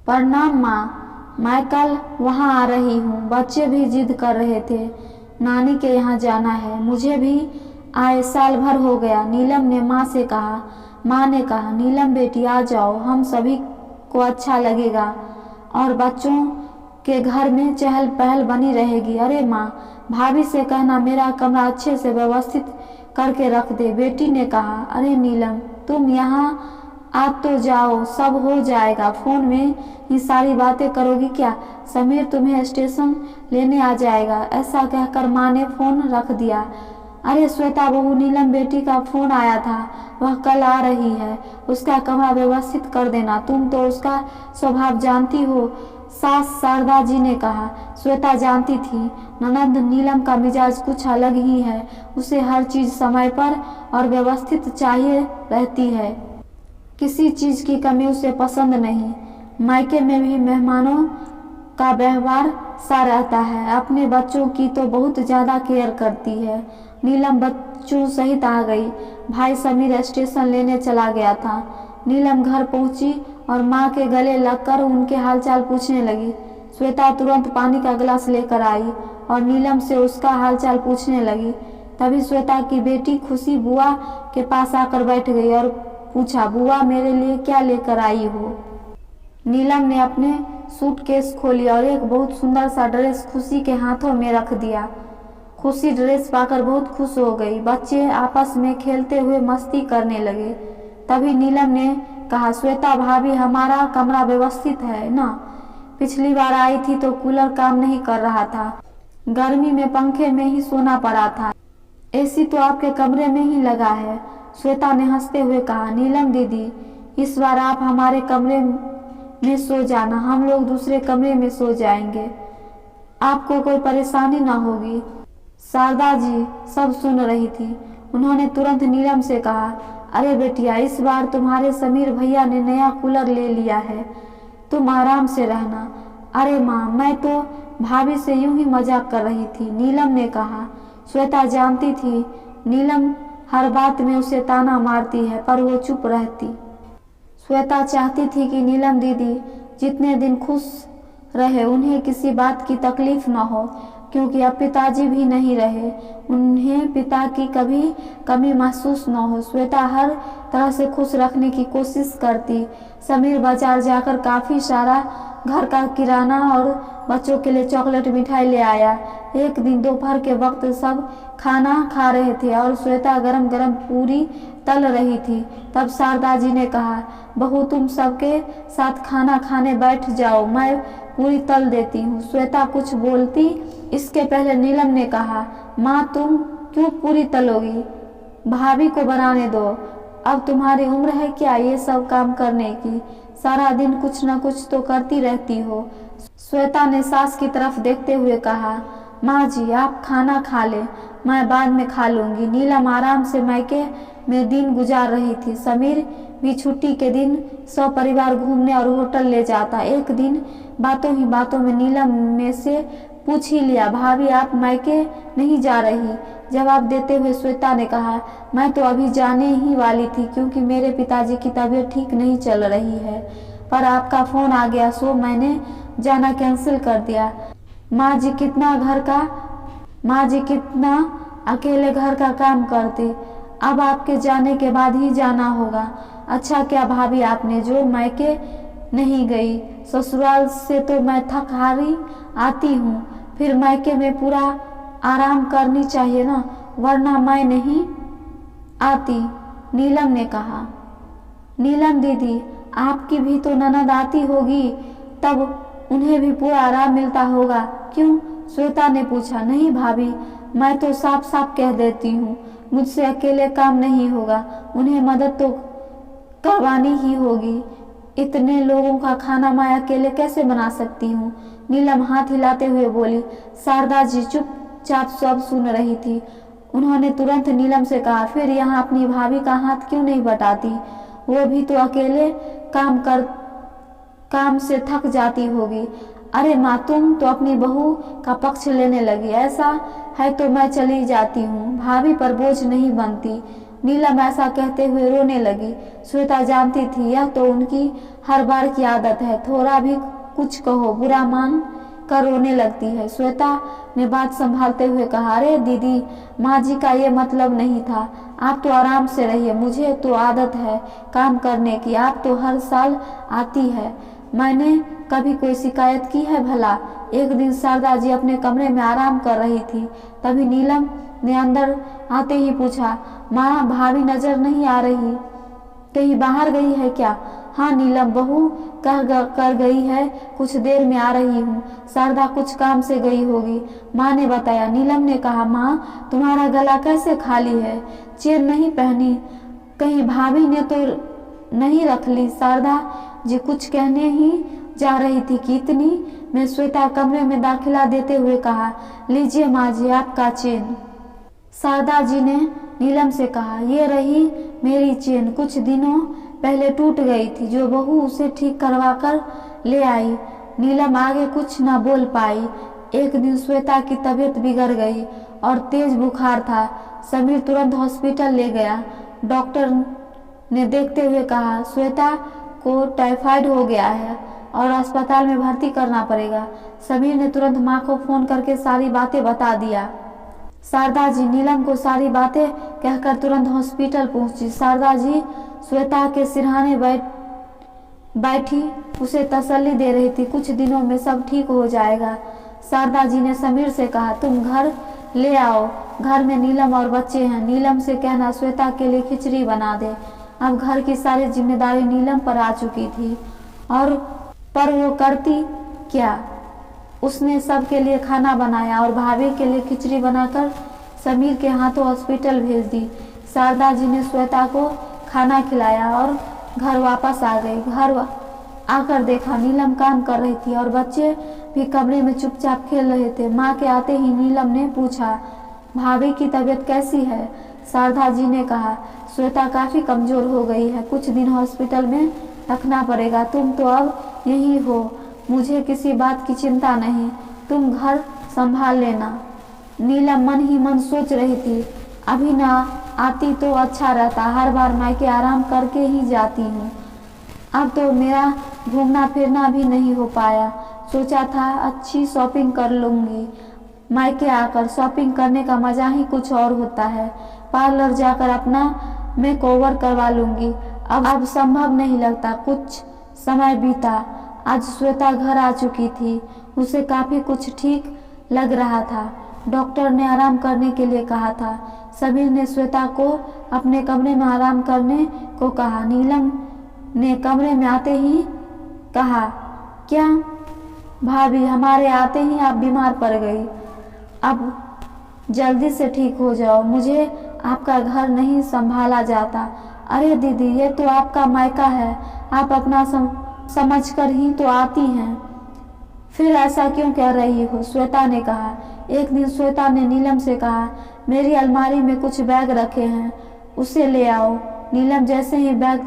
प्रणाम माँ, मैं कल वहाँ आ रही हूँ। बच्चे भी जिद कर रहे थे, नानी के यहाँ जाना है। मुझे भी आए साल भर हो गया। नीलम ने माँ से कहा। माँ ने कहा, नीलम बेटी आ जाओ, हम सभी को अच्छा लगेगा और बच्चों के घर में चहल पहल बनी रहेगी। अरे माँ, भाभी से कहना मेरा कमरा अच्छे से व्यवस्थित करके रख दे, बेटी ने कहा। अरे नीलम, तुम यहाँ आ तो जाओ, सब हो जाएगा। फोन में ही सारी बातें करोगी क्या? समीर तुम्हें स्टेशन लेने आ जाएगा। ऐसा कहकर माँ ने फोन रख दिया। अरे श्वेता बहू, नीलम बेटी का फोन आया था, वह कल आ रही है। उसका कमरा व्यवस्थित कर देना। तुम तो उसका स्वभाव जानती हो, सास शारदा जी ने कहा। श्वेता जानती थी, ननद नीलम का मिजाज कुछ अलग ही है। उसे हर चीज समय पर और व्यवस्थित चाहिए रहती है। किसी चीज की कमी उसे पसंद नहीं। मायके में भी मेहमानों का व्यवहार सा रहता है। अपने बच्चों की तो बहुत ज्यादा केयर करती है। नीलम बच्चों सहित आ गई। भाई समीर स्टेशन लेने चला गया था। नीलम घर पहुंची और माँ के गले लगकर उनके हालचाल पूछने लगी। श्वेता तुरंत पानी का गिलास लेकर आई और नीलम से उसका हालचाल पूछने लगी। तभी श्वेता की बेटी खुशी बुआ के पास आकर बैठ गई और पूछा, बुआ मेरे लिए क्या लेकर आई हो? नीलम ने अपने सूटकेस खोली और एक बहुत सुंदर सा ड्रेस खुशी के हाथों में रख दिया। खुशी ड्रेस पाकर बहुत खुश हो गई। बच्चे आपस में खेलते हुए मस्ती करने लगे। तभी नीलम ने कहा, श्वेता भाभी, हमारा कमरा व्यवस्थित है ना? पिछली बार आई थी तो कूलर काम नहीं कर रहा था, गर्मी में पंखे में ही सोना पड़ा था। एसी तो आपके कमरे में ही लगा है। श्वेता ने हंसते हुए कहा, नीलम दीदी, इस बार आप हमारे कमरे में सो जाना, हम लोग दूसरे कमरे में सो जाएंगे, आपको कोई परेशानी ना होगी। शारदा जी सब सुन रही थी। उन्होंने तुरंत नीलम से कहा, अरे बेटिया, इस बार तुम्हारे समीर भैया ने नया कूलर ले लिया है, तुम आराम से रहना। अरे माँ, मैं तो भाभी से यूं ही मजाक कर रही थी, नीलम ने कहा। श्वेता जानती थी नीलम हर बात में उसे ताना मारती है, पर वो चुप रहती। श्वेता चाहती थी कि नीलम दीदी जितने दिन खुश रहे, उन्हें किसी बात की तकलीफ न हो, क्योंकि अब पिताजी भी नहीं रहे, उन्हें पिता की कभी कमी महसूस न हो। श्वेता हर तरह से खुश रखने की कोशिश करती। समीर बाजार जाकर काफी सारा घर का किराना और बच्चों के लिए चॉकलेट मिठाई ले आया। एक दिन दोपहर के वक्त सब खाना खा रहे थे और श्वेता गरम गरम पूरी तल रही थी। तब शारदा जी ने कहा, बहू तुम सबके साथ खाना खाने बैठ जाओ, मैं पूरी तल देती हूँ। श्वेता कुछ बोलती इसके पहले नीलम ने कहा, माँ तुम क्यों पूरी तलोगी, भाभी को बनाने दो, अब तुम्हारी उम्र है क्या ये सब काम करने की, सारा दिन कुछ न कुछ तो करती रहती हो। श्वेता ने सास की तरफ देखते हुए कहा, माँ जी आप खाना खा ले, मैं बाद में खा लूंगी। नीलम आराम से मायके में दिन गुजार रही थी। समीर भी छुट्टी के दिन सब परिवार घूमने और होटल ले जाता। एक दिन बातों ही बातों में नीलम ने से पूछ ही लिया, भाभी आप मायके नहीं जा रही? जवाब देते हुए श्वेता ने कहा, मैं तो अभी जाने ही वाली थी, क्योंकि मेरे पिताजी की तबीयत ठीक नहीं चल रही है, पर आपका फोन आ गया सो मैंने जाना कैंसिल कर दिया। माँ जी कितना अकेले घर का काम करती, अब आपके जाने के बाद ही जाना होगा। अच्छा क्या भाभी आपने जो मायके नहीं गई, ससुराल से तो मैं थक हारी आती हूँ, फिर मायके में पूरा आराम करनी चाहिए ना, वरना मैं नहीं आती, नीलम ने कहा। नीलम दीदी आपकी भी तो ननद आती होगी, तब उन्हें भी पूरा आराम मिलता होगा, क्यों? श्वेता ने पूछा। नहीं भाभी, मैं तो साफ साफ कह देती हूँ, मुझसे अकेले काम नहीं होगा, उन्हें मदद तो करवानी ही होगी। इतने लोगों का खाना मैं अकेले कैसे बना सकती हूँ? नीलम हाथ हिलाते हुए बोली। शारदा जी चुपचाप सब सुन रही थी। उन्होंने तुरंत नीलम से कहा, फिर यहाँ अपनी भाभी का हाथ क्यों नहीं बटाती, वो भी तो अकेले काम से थक जाती होगी। अरे माँ, तुम तो अपनी बहू का पक्ष लेने लगी, ऐसा है तो मैं चली जाती हूँ, भाभी पर बोझ नहीं बनती, नीलम ऐसा कहते हुए रोने लगी। श्वेता जानती थी यह तो उनकी हर बार की आदत है, थोड़ा भी कुछ कहो बुरा मान कर रोने लगती है। श्वेता ने बात संभालते हुए कहा, अरे दीदी, माँ जी का ये मतलब नहीं था, आप तो आराम से रहिए, मुझे तो आदत है काम करने की, आप तो हर साल आती है, मैंने कभी कोई शिकायत की है भला। एक दिन शारदा जी अपने कमरे में आराम कर रही थी, तभी नीलम ने अंदर आते ही पूछा, माँ भाभी नजर नहीं आ रही, कहीं बाहर गई है क्या? हाँ नीलम, बहू कर गई है, कुछ देर में आ रही हूँ, शारदा कुछ काम से गई होगी, माँ ने बताया। नीलम ने कहा, माँ तुम्हारा गला कैसे खाली है, चेन नहीं पहनी, कहीं भाभी ने तो नहीं रख ली? शारदा जी कुछ कहने ही जा रही थी कि इतनी में श्वेता कमरे में दाखिला देते हुए कहा, लीजिए माँ जी आपका चेन। शारदा जी ने नीलम से कहा, ये रही मेरी चेन, कुछ दिनों पहले टूट गई थी, जो बहू उसे ठीक करवा कर ले आई। नीलम आगे कुछ न बोल पाई। एक दिन श्वेता की तबीयत बिगड़ गई और तेज बुखार था। समीर तुरंत हॉस्पिटल ले गया। डॉक्टर ने देखते हुए कहा, श्वेता को टाइफाइड हो गया है और अस्पताल में भर्ती करना पड़ेगा। समीर ने तुरंत माँ को फोन करके सारी बातें बता दिया। शारदा जी नीलम को सारी बातें कहकर तुरंत हॉस्पिटल पहुंची। शारदा जी श्वेता के सिरहाने बैठी उसे तसल्ली दे रही थी, कुछ दिनों में सब ठीक हो जाएगा। शारदा जी ने समीर से कहा, तुम घर ले आओ, घर में नीलम और बच्चे हैं, नीलम से कहना श्वेता के लिए खिचड़ी बना दे। अब घर की सारी जिम्मेदारी नीलम पर आ चुकी थी और पर वो करती क्या, उसने सबके लिए खाना बनाया और भाभी के लिए खिचड़ी बनाकर समीर के हाथों हॉस्पिटल भेज दी। शारदा जी ने श्वेता को खाना खिलाया और घर वापस आ गई। घर आकर देखा नीलम काम कर रही थी और बच्चे भी कमरे में चुपचाप खेल रहे थे। माँ के आते ही नीलम ने पूछा, भाभी की तबीयत कैसी है? शारदा जी ने कहा, श्वेता काफी कमजोर हो गई है, कुछ दिन हॉस्पिटल में रखना पड़ेगा, तुम तो अब यही हो, मुझे किसी बात की चिंता नहीं, तुम घर संभाल लेना। नीलम मन ही मन सोच रही थी, अभी ना आती तो अच्छा रहता, हर बार मायके आराम करके ही जाती हूँ, अब तो मेरा घूमना फिरना भी नहीं हो पाया, सोचा था अच्छी शॉपिंग कर लूँगी, मायके आकर शॉपिंग करने का मजा ही कुछ और होता है, पार्लर जाकर अपना मेकओवर करवा लूँगी, अब संभव नहीं लगता। कुछ समय बीता, आज श्वेता घर आ चुकी थी, उसे काफ़ी कुछ ठीक लग रहा था। डॉक्टर ने आराम करने के लिए कहा था। समीर ने श्वेता को अपने कमरे में आराम करने को कहा। नीलम ने कमरे में आते ही कहा, क्या भाभी, हमारे आते ही आप बीमार पड़ गई, अब जल्दी से ठीक हो जाओ, मुझे आपका घर नहीं संभाला जाता। अरे दीदी, ये तो आपका मायका है, आप अपना समझकर ही तो आती हैं, फिर ऐसा क्यों कह रही हो? श्वेता ने कहा। एक दिन श्वेता ने नीलम से कहा, मेरी अलमारी में कुछ बैग रखे हैं, उसे ले आओ। नीलम जैसे ही बैग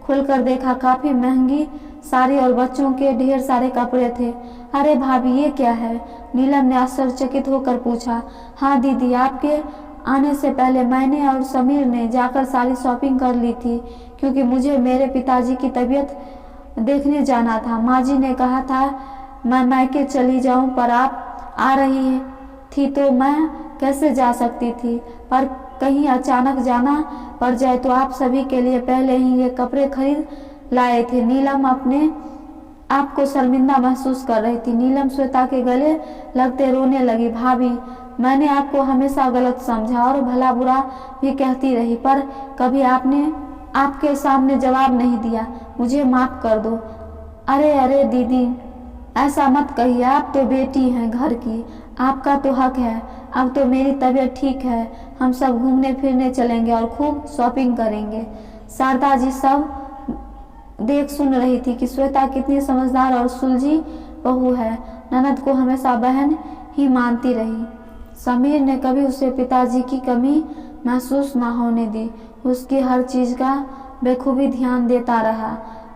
खोलकर देखा, काफी महंगी साड़ी और बच्चों के ढेर सारे कपड़े थे। अरे भाभी, ये क्या है? नीलम ने आश्चर्यचकित होकर पूछा। हाँ दीदी, आपके आने से पहले मैंने और समीर ने जाकर सारी शॉपिंग कर ली थी, क्योंकि मुझे मेरे पिताजी की तबीयत देखने जाना था। माँ जी ने कहा था मैं मायके चली जाऊं, पर आप आ रही थी तो मैं कैसे जा सकती थी, पर कहीं अचानक जाना पड़ जाए तो आप सभी के लिए पहले ही ये कपड़े खरीद लाए थे। नीलम अपने आप को शर्मिंदा महसूस कर रही थी। नीलम श्वेता के गले लगते रोने लगी। भाभी, मैंने आपको हमेशा गलत समझा और भला बुरा भी कहती रही, पर कभी आपने आपके सामने जवाब नहीं दिया, मुझे माफ कर दो। अरे अरे दीदी, ऐसा मत कहिए, आप तो बेटी हैं घर की, आपका तो हक है। अब तो मेरी तबीयत ठीक है, हम सब घूमने फिरने चलेंगे और खूब शॉपिंग करेंगे। शारदा जी सब देख सुन रही थी कि श्वेता कितनी समझदार और सुलझी बहू है। ननद को हमेशा बहन ही मानती रही। समीर ने कभी उसे पिताजी की कमी महसूस न होने दी, उसकी हर चीज का बेखूबी ध्यान देता रहा,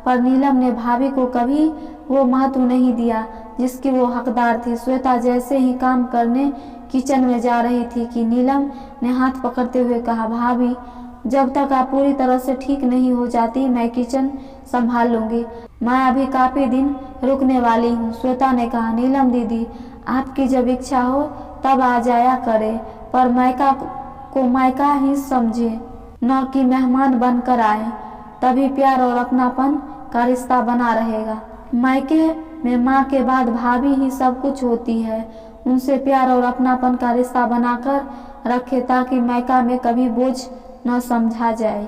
पर नीलम ने भाभी को कभी वो महत्व नहीं दिया जिसकी वो हकदार थी। श्वेता जैसे ही काम करने किचन में जा रही थी कि नीलम ने हाथ पकड़ते हुए कहा, भाभी जब तक आप पूरी तरह से ठीक नहीं हो जाती मैं किचन संभाल लूंगी। मैं अभी काफी दिन रुकने वाली हूँ। श्वेता ने कहा, नीलम दीदी आपकी जब इच्छा हो तब आ जाया करे, पर मायका को मायका ही समझे, न कि मेहमान बनकर आए। तभी प्यार और अपनापन का रिश्ता बना रहेगा। मायके में माँ के बाद भाभी ही सब कुछ होती है। उनसे प्यार और अपनापन का रिश्ता बनाकर रखे ताकि मायका में कभी बोझ न समझा जाए।